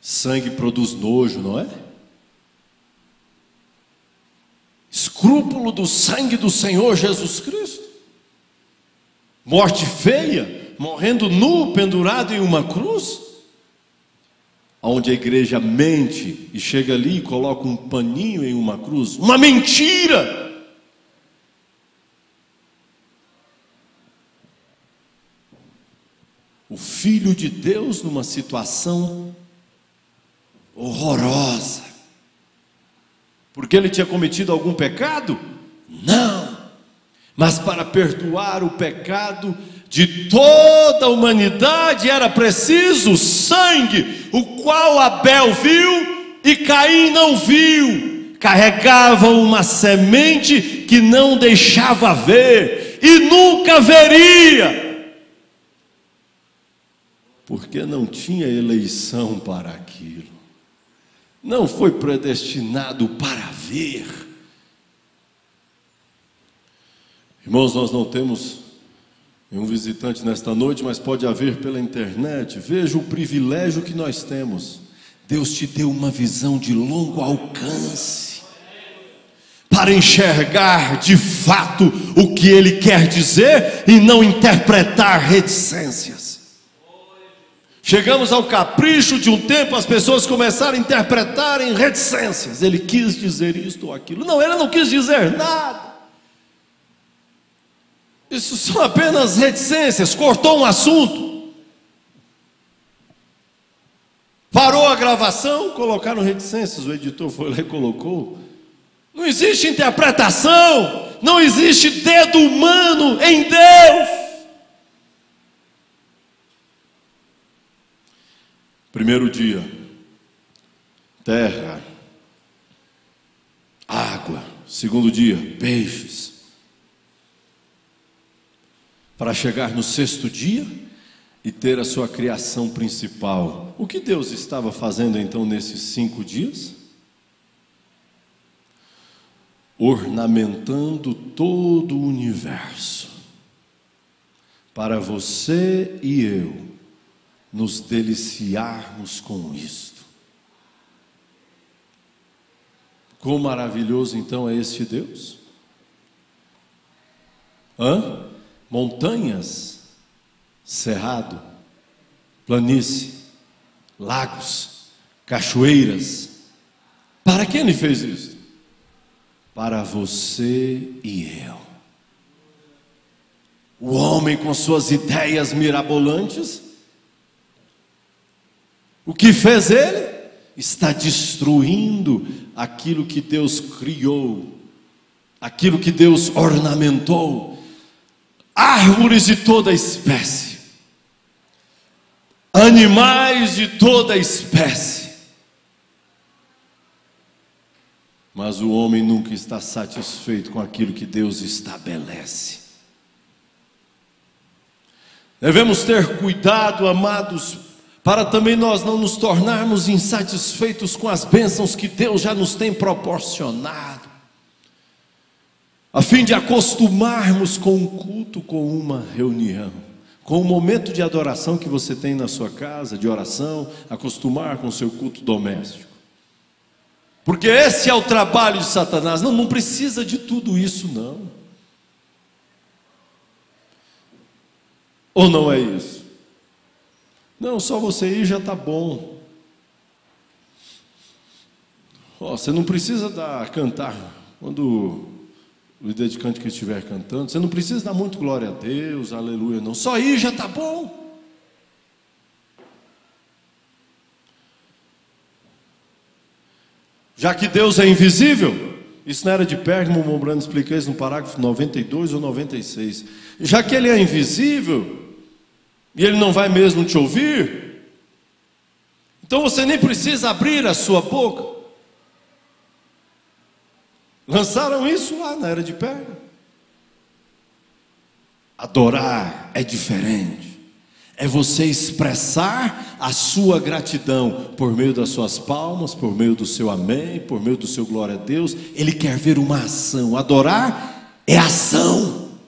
Sangue produz nojo, não é? Escrúpulo do sangue do Senhor Jesus Cristo. Morte feia, morrendo nu, pendurado em uma cruz. Onde a igreja mente e chega ali e coloca um paninho em uma cruz. Uma mentira! O Filho de Deus numa situação horrorosa. Porque ele tinha cometido algum pecado? Não. Mas para perdoar o pecado de toda a humanidade era preciso sangue, o qual Abel viu e Caim não viu. Carregavam uma semente que não deixava ver e nunca veria. Porque não tinha eleição para aquilo. Não foi predestinado para ver. Irmãos, nós não temos nenhum visitante nesta noite, mas pode haver pela internet. Veja o privilégio que nós temos. Deus te deu uma visão de longo alcance para enxergar de fato o que Ele quer dizer e não interpretar reticências. Chegamos ao capricho de um tempo, as pessoas começaram a interpretar em reticências. Ele quis dizer isto ou aquilo. Não, ele não quis dizer nada. Isso são apenas reticências. Cortou um assunto, parou a gravação, colocaram reticências. O editor foi lá e colocou. Não existe interpretação, não existe dedo humano em Deus. Primeiro dia, terra, água. Segundo dia, peixes. Para chegar no sexto dia e ter a sua criação principal. O que Deus estava fazendo então nesses 5 dias? Ornamentando todo o universo, para você e eu nos deliciarmos com isto. Quão maravilhoso então é este Deus? Montanhas, cerrado, planície, lagos, cachoeiras. Para quem Ele fez isso? Para você e eu. O homem com suas ideias mirabolantes, o que fez ele? Está destruindo aquilo que Deus criou, aquilo que Deus ornamentou. Árvores de toda espécie, animais de toda espécie. Mas o homem nunca está satisfeito com aquilo que Deus estabelece. Devemos ter cuidado, amados, para também nós não nos tornarmos insatisfeitos com as bênçãos que Deus já nos tem proporcionado, a fim de acostumarmos com um culto, com uma reunião, com um momento de adoração que você tem na sua casa, de oração, acostumar com o seu culto doméstico. Porque esse é o trabalho de Satanás. Não precisa de tudo isso, não. Ou não é isso? Não, só você ir já está bom. Você não precisa cantar quando o líder de cântico estiver cantando. Você não precisa dar muito glória a Deus, aleluia, não. Só ir já está bom. Já que Deus é invisível, isso na era de Pérgamo, o Mombrano explica isso no parágrafo 92 ou 96. Já que Ele é invisível, e Ele não vai mesmo te ouvir, então você nem precisa abrir a sua boca. Lançaram isso lá na era de Pérgamo. Adorar é diferente. É você expressar a sua gratidão por meio das suas palmas, por meio do seu amém, por meio do seu glória a Deus. Ele quer ver uma ação. Adorar é ação.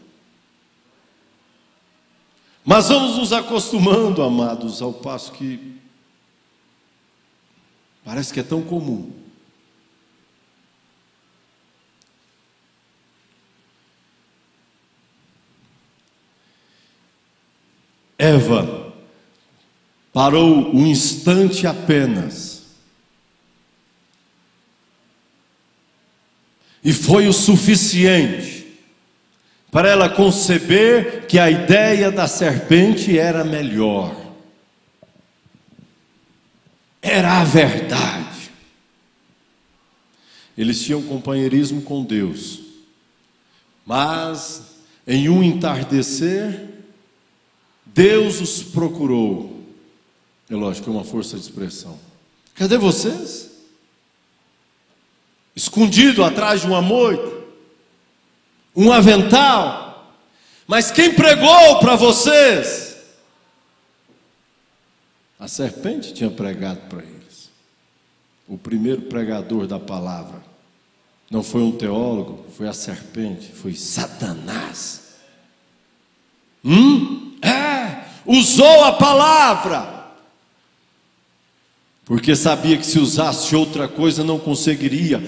Mas vamos nos acostumando, amados, ao passo que parece que é tão comum. Eva parou um instante apenas, e foi o suficiente para ela conceber que a ideia da serpente era melhor, era a verdade. Eles tinham companheirismo com Deus, mas em um entardecer, Deus os procurou. É lógico, é uma força de expressão. Cadê vocês? Escondido atrás de uma moita, um avental. Mas quem pregou para vocês? A serpente tinha pregado para eles. O primeiro pregador da palavra não foi um teólogo, foi a serpente, foi Satanás. Usou a palavra, porque sabia que se usasse outra coisa não conseguiria.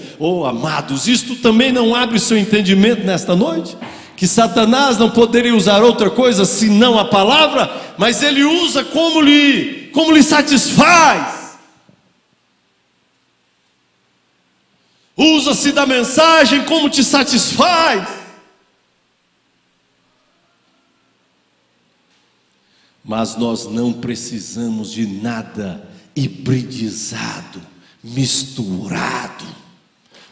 Amados, isto também não abre seu entendimento nesta noite? Que Satanás não poderia usar outra coisa senão a palavra, mas ele usa como lhe satisfaz. Usa-se da mensagem como te satisfaz. Mas nós não precisamos de nada hibridizado, misturado,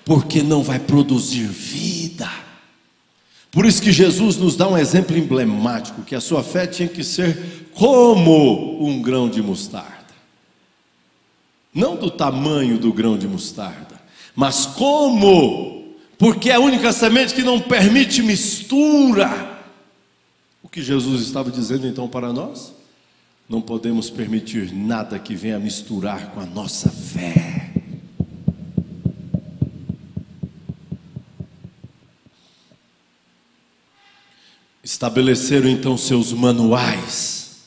porque não vai produzir vida. Por isso que Jesus nos dá um exemplo emblemático, que a sua fé tinha que ser como um grão de mostarda. Não do tamanho do grão de mostarda, mas como, porque é a única semente que não permite mistura. O que Jesus estava dizendo então para nós? Não podemos permitir nada que venha misturar com a nossa fé. Estabeleceram então seus manuais,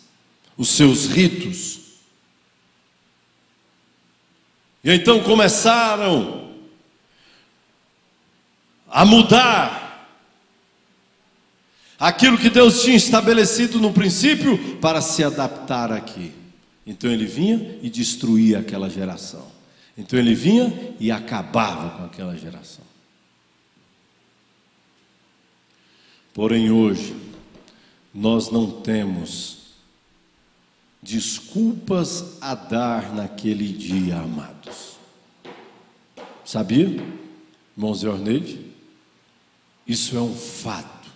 os seus ritos. E então começaram a mudar aquilo que Deus tinha estabelecido no princípio para se adaptar aqui. Então ele vinha e destruía aquela geração. Então ele vinha e acabava com aquela geração. Porém hoje, nós não temos desculpas a dar naquele dia, amados. Sabia, irmão Zé Orneide? Isso é um fato.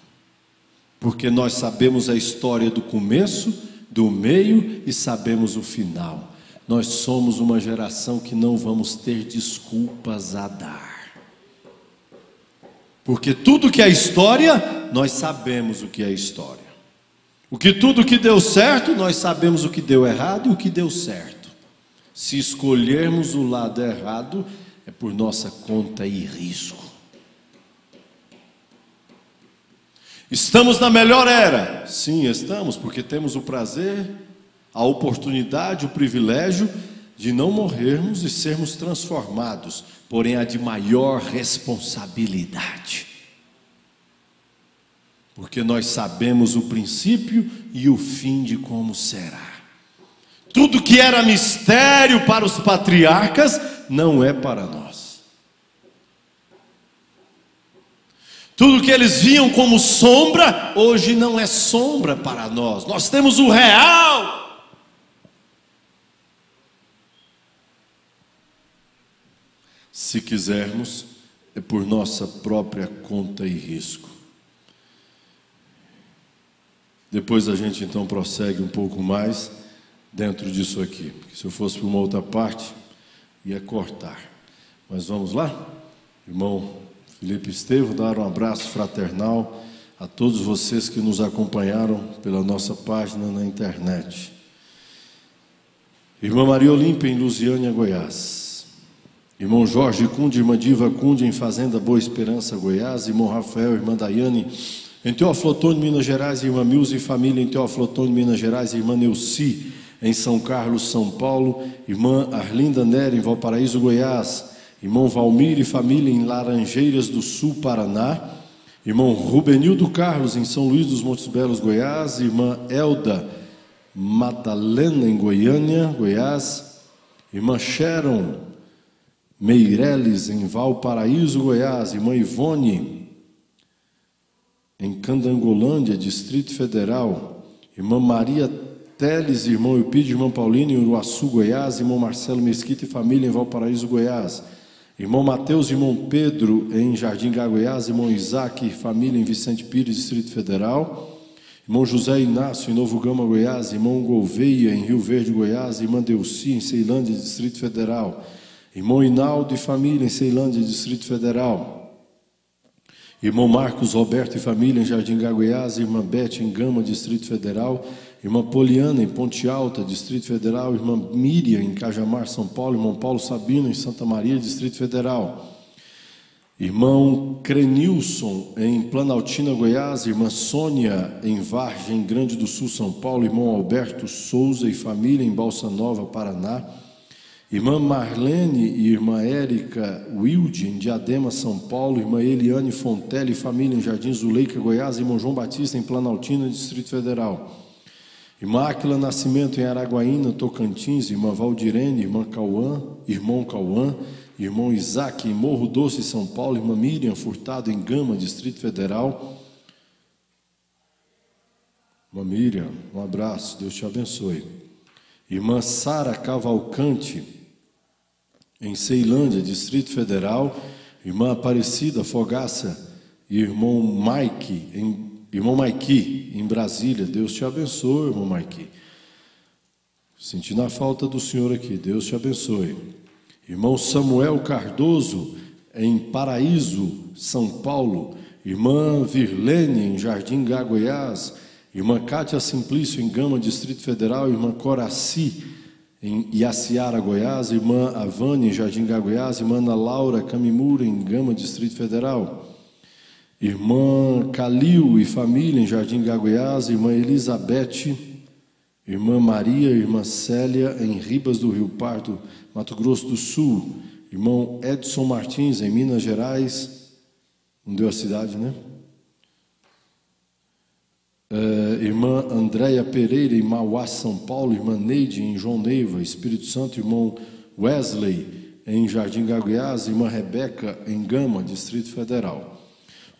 Porque nós sabemos a história do começo, do meio e sabemos o final. Nós somos uma geração que não vamos ter desculpas a dar. Porque tudo que é história, nós sabemos o que é história. Tudo que deu certo, nós sabemos o que deu errado e o que deu certo. Se escolhermos o lado errado, é por nossa conta e risco. Estamos na melhor era? Sim, estamos, porque temos o prazer, a oportunidade, o privilégio de não morrermos e sermos transformados, porém a de maior responsabilidade. Porque nós sabemos o princípio e o fim de como será. Tudo que era mistério para os patriarcas, não é para nós. Tudo que eles viam como sombra, hoje não é sombra para nós. Nós temos o real. Se quisermos, é por nossa própria conta e risco. Depois a gente então prossegue um pouco mais dentro disso aqui. Porque se eu fosse para uma outra parte, ia cortar. Mas vamos lá? Irmão Felipe Estevão, dar um abraço fraternal a todos vocês que nos acompanharam pela nossa página na internet. Irmã Maria Olímpia em Lusiânia, Goiás. Irmão Jorge Cunde, irmã Diva Cunde em Fazenda Boa Esperança, Goiás. Irmão Rafael, irmã Daiane em Teófilo Otônio, Minas Gerais. Irmã Milza e família em Teófilo Otônio, Minas Gerais. Irmã Neuci em São Carlos, São Paulo. Irmã Arlinda Nery em Valparaíso, Goiás. Irmão Valmir e família em Laranjeiras do Sul, Paraná. Irmão Rubenildo Carlos em São Luís dos Montes Belos, Goiás. Irmã Elda Madalena em Goiânia, Goiás. Irmã Sharon Meireles em Valparaíso, Goiás. Irmã Ivone em Candangolândia, Distrito Federal. Irmã Maria Teles, irmão Eupídio, irmã Paulina em Uruaçu, Goiás. Irmão Marcelo Mesquita e família em Valparaíso, Goiás. Irmão Mateus e irmão Pedro em Jardim Gá, Goiás. Irmão Isaac e família em Vicente Pires, Distrito Federal. Irmão José Inácio em Novo Gama, Goiás. Irmão Gouveia em Rio Verde, Goiás. Irmã Delci em Ceilândia, Distrito Federal. Irmão Hinaldo e família em Ceilândia, Distrito Federal. Irmão Marcos Roberto e família em Jardim Gá, Goiás. Irmã Bete em Gama, Distrito Federal. Irmã Poliana em Ponte Alta, Distrito Federal. Irmã Miriam em Cajamar, São Paulo. Irmão Paulo Sabino em Santa Maria, Distrito Federal. Irmão Crenilson em Planaltina, Goiás. Irmã Sônia em Vargem Grande do Sul, São Paulo. Irmão Alberto Souza e família em Balsa Nova, Paraná. Irmã Marlene e irmã Érica Wilde em Diadema, São Paulo. Irmã Eliane Fontelli e família em Jardim Zuleika, Goiás. Irmão João Batista em Planaltina, Distrito Federal. Irmã Áquila Nascimento em Araguaína, Tocantins. Irmã Valdirene, irmão Cauã. Irmão Isaac em Morro Doce, São Paulo. Irmã Miriam Furtado em Gama, Distrito Federal. Irmã Miriam, um abraço, Deus te abençoe. Irmã Sara Cavalcante, em Ceilândia, Distrito Federal. Irmã Aparecida Fogaça e irmão Mike, em Brasília. Deus te abençoe, irmão Mike. Sentindo a falta do senhor aqui, Deus te abençoe. Irmão Samuel Cardoso, em Paraíso, São Paulo. Irmã Virlene, em Jardim Gá, Goiás. Irmã Cátia Simplício, em Gama, Distrito Federal. Irmã Coraci, em Iaciara, Goiás. Irmã Avane, em Jardim Gá, Goiás. Irmã Ana Laura Camimura, em Gama, Distrito Federal. Irmã Calil e família, em Jardim Gá, Goiás. Irmã Elizabeth, irmã Maria, irmã Célia, em Ribas do Rio Pardo, Mato Grosso do Sul. Irmão Edson Martins, em Minas Gerais. Não deu a cidade, né? Irmã Andréia Pereira, em Mauá, São Paulo. Irmã Neide, em João Neiva, Espírito Santo. Irmão Wesley, em Jardim Gá, Goiás. Irmã Rebeca, em Gama, Distrito Federal.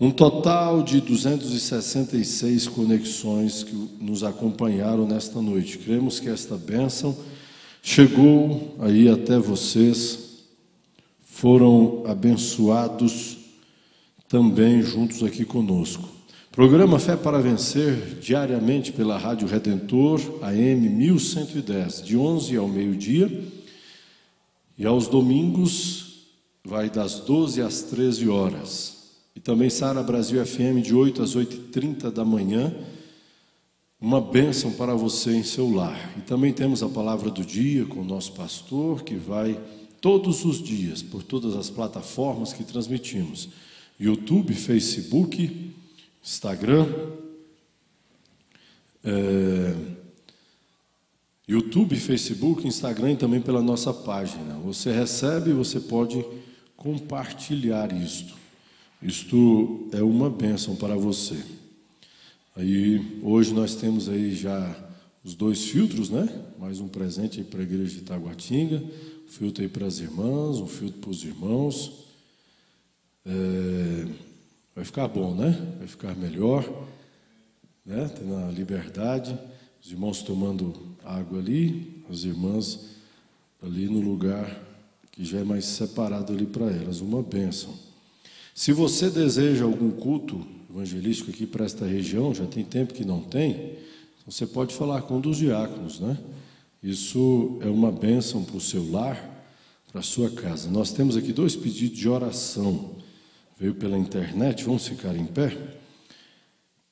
Um total de 266 conexões que nos acompanharam nesta noite. Cremos que esta bênção chegou aí até vocês, foram abençoados também juntos aqui conosco. Programa Fé para Vencer, diariamente pela Rádio Redentor, AM 1110, de 11 ao meio-dia, e aos domingos vai das 12 às 13 horas. E também Sara Brasil FM, de 8 às 8h30 da manhã, uma bênção para você em seu lar. E também temos a Palavra do Dia com o nosso pastor, que vai todos os dias, por todas as plataformas que transmitimos. YouTube, Facebook, Instagram, YouTube, Facebook, Instagram e também pela nossa página. Você recebe e você pode compartilhar isto. Isto é uma bênção para você. Aí, hoje nós temos aí já os 2 filtros, né? Mais um presente aí para a igreja de Itaguatinga. Um filtro aí para as irmãs, um filtro para os irmãos. Vai ficar bom, né? Vai ficar melhor, né? Tendo a liberdade. Os irmãos tomando água ali, as irmãs ali no lugar que já é mais separado ali para elas. Uma bênção. Se você deseja algum culto evangelístico aqui para esta região, já tem tempo que não tem, você pode falar com um dos diáconos, né? Isso é uma bênção para o seu lar, para a sua casa. Nós temos aqui 2 pedidos de oração. Veio pela internet, vamos ficar em pé?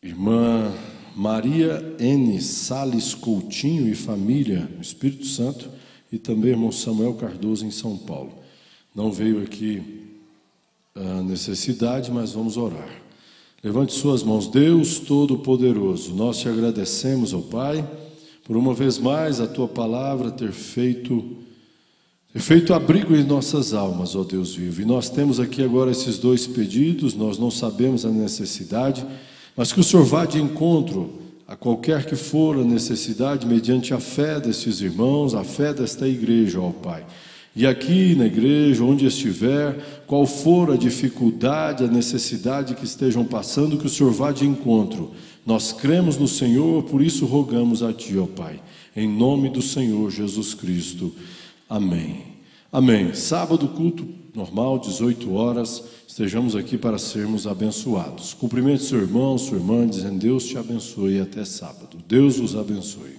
Irmã Maria N. Salles Coutinho e família, no Espírito Santo, e também irmão Samuel Cardoso, em São Paulo. Não veio aqui a necessidade, mas vamos orar. Levante suas mãos. Deus Todo-Poderoso, nós te agradecemos, ó Pai, por uma vez mais a Tua palavra ter feito abrigo em nossas almas, ó Deus vivo. E nós temos aqui agora esses 2 pedidos, nós não sabemos a necessidade, mas que o Senhor vá de encontro a qualquer que for a necessidade, mediante a fé desses irmãos, a fé desta igreja, ó Pai. E aqui na igreja, onde estiver, qual for a dificuldade, a necessidade que estejam passando, que o Senhor vá de encontro. Nós cremos no Senhor, por isso rogamos a Ti, ó Pai, em nome do Senhor Jesus Cristo. Amém. Amém. Sábado, culto normal, 18 horas, estejamos aqui para sermos abençoados. Cumprimente seu irmão, sua irmã, dizendo Deus te abençoe até sábado. Deus os abençoe.